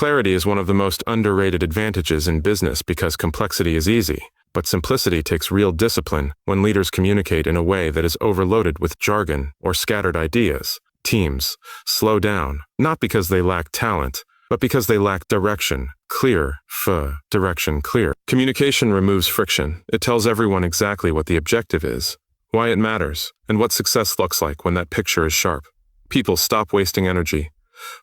Clarity is one of the most underrated advantages in business because complexity is easy, but simplicity takes real discipline when leaders communicate in a way that is overloaded with jargon or scattered ideas. Teams slow down, not because they lack talent, but because they lack direction. Direction clear. Communication removes friction. It tells everyone exactly what the objective is, why it matters, and what success looks like when that picture is sharp. People stop wasting energy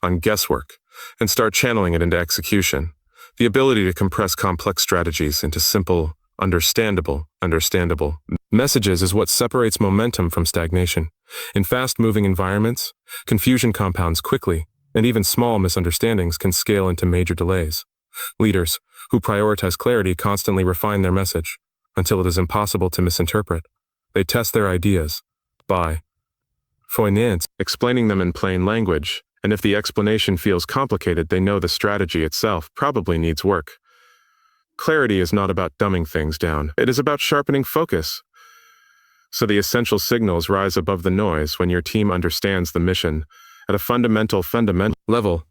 on guesswork and start channeling it into execution. The ability to compress complex strategies into simple, understandable messages is what separates momentum from stagnation. In fast-moving environments, confusion compounds quickly, and even small misunderstandings can scale into major delays. Leaders who prioritize clarity constantly refine their message until it is impossible to misinterpret. They test their ideas by explaining them in plain language, and if the explanation feels complicated, they know the strategy itself probably needs work. Clarity is not about dumbing things down. It is about sharpening focus, so the essential signals rise above the noise. When your team understands the mission at a fundamental level,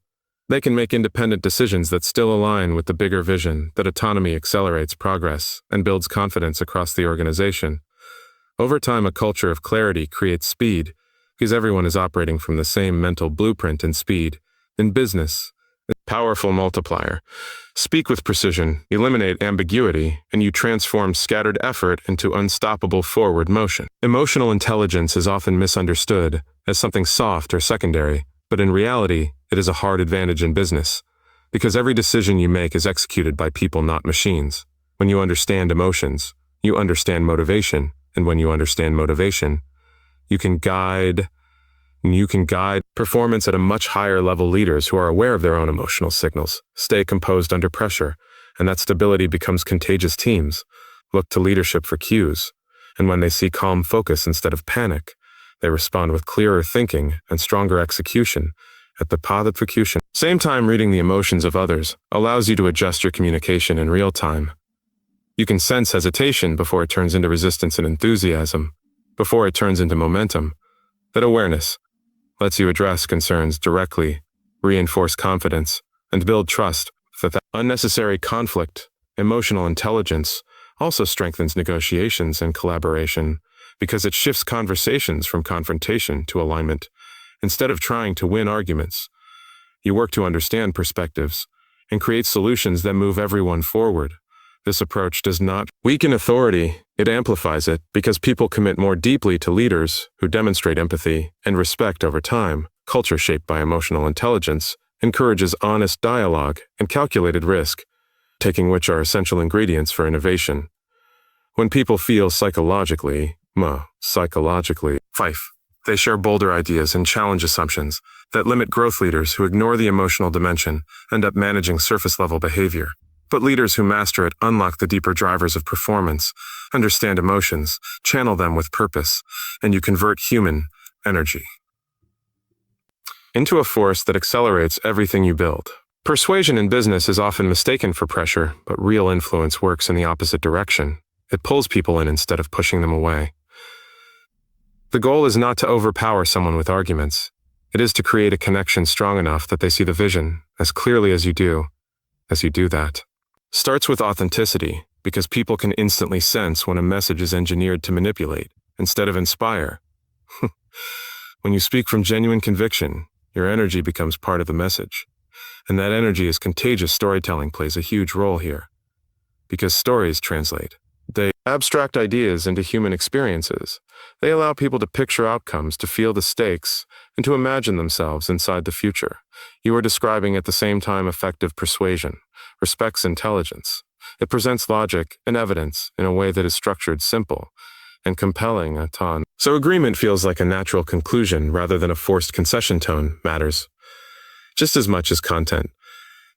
they can make independent decisions that still align with the bigger vision. That autonomy accelerates progress and builds confidence across the organization. Over time, a culture of clarity creates speed, because everyone is operating from the same mental blueprint. And speed, in business, is a powerful multiplier. Speak with precision, eliminate ambiguity, and you transform scattered effort into unstoppable forward motion. Emotional intelligence is often misunderstood as something soft or secondary, but in reality, it is a hard advantage in business, because every decision you make is executed by people, not machines. When you understand emotions, you understand motivation, and when you understand motivation, you can guide performance at a much higher level. Leaders who are aware of their own emotional signals stay composed under pressure, and that stability becomes contagious. Teams look to leadership for cues, and when they see calm focus instead of panic, they respond with clearer thinking and stronger execution. At the same time, reading the emotions of others allows you to adjust your communication in real time. You can sense hesitation before it turns into resistance and enthusiasm, before it turns into momentum. That awareness lets you address concerns directly, reinforce confidence, and build trust. That unnecessary conflict, emotional intelligence, also strengthens negotiations and collaboration because it shifts conversations from confrontation to alignment. Instead of trying to win arguments, you work to understand perspectives and create solutions that move everyone forward. This approach does not weaken authority, it amplifies it, because people commit more deeply to leaders who demonstrate empathy and respect over time. Culture shaped by emotional intelligence encourages honest dialogue and calculated risk, taking which are essential ingredients for innovation. When people feel psychologically, they share bolder ideas and challenge assumptions that limit growth. Leaders who ignore the emotional dimension end up managing surface-level behavior. But leaders who master it unlock the deeper drivers of performance, understand emotions, channel them with purpose, and you convert human energy into a force that accelerates everything you build. Persuasion in business is often mistaken for pressure, but real influence works in the opposite direction. It pulls people in instead of pushing them away. The goal is not to overpower someone with arguments. It is to create a connection strong enough that they see the vision as clearly as you do that. Starts with authenticity, because people can instantly sense when a message is engineered to manipulate instead of inspire. When you speak from genuine conviction, your energy becomes part of the message. And that energy is contagious. Storytelling plays a huge role here, because stories translate. They abstract ideas into human experiences. They allow people to picture outcomes, to feel the stakes, and to imagine themselves inside the future. You are describing at the same time effective persuasion, respects intelligence. It presents logic and evidence in a way that is structured, simple, and compelling. So agreement feels like a natural conclusion rather than a forced concession. Tone matters just as much as content,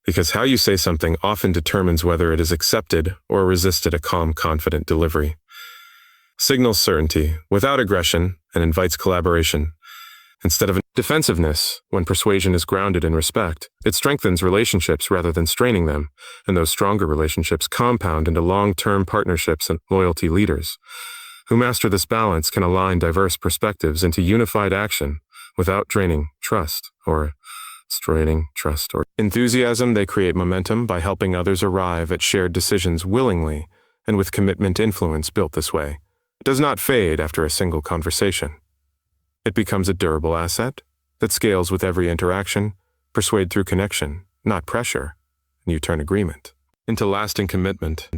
because how you say something often determines whether it is accepted or resisted. A calm, confident delivery signals certainty without aggression and invites collaboration instead of defensiveness. When persuasion is grounded in respect, it strengthens relationships rather than straining them, and those stronger relationships compound into long-term partnerships and loyalty. Leaders who master this balance can align diverse perspectives into unified action without draining trust or Straining, trust, or enthusiasm. They create momentum by helping others arrive at shared decisions willingly and with commitment. Influence built this way does not fade after a single conversation. It becomes a durable asset that scales with every interaction. Persuade through connection, not pressure, and you turn agreement into lasting commitment.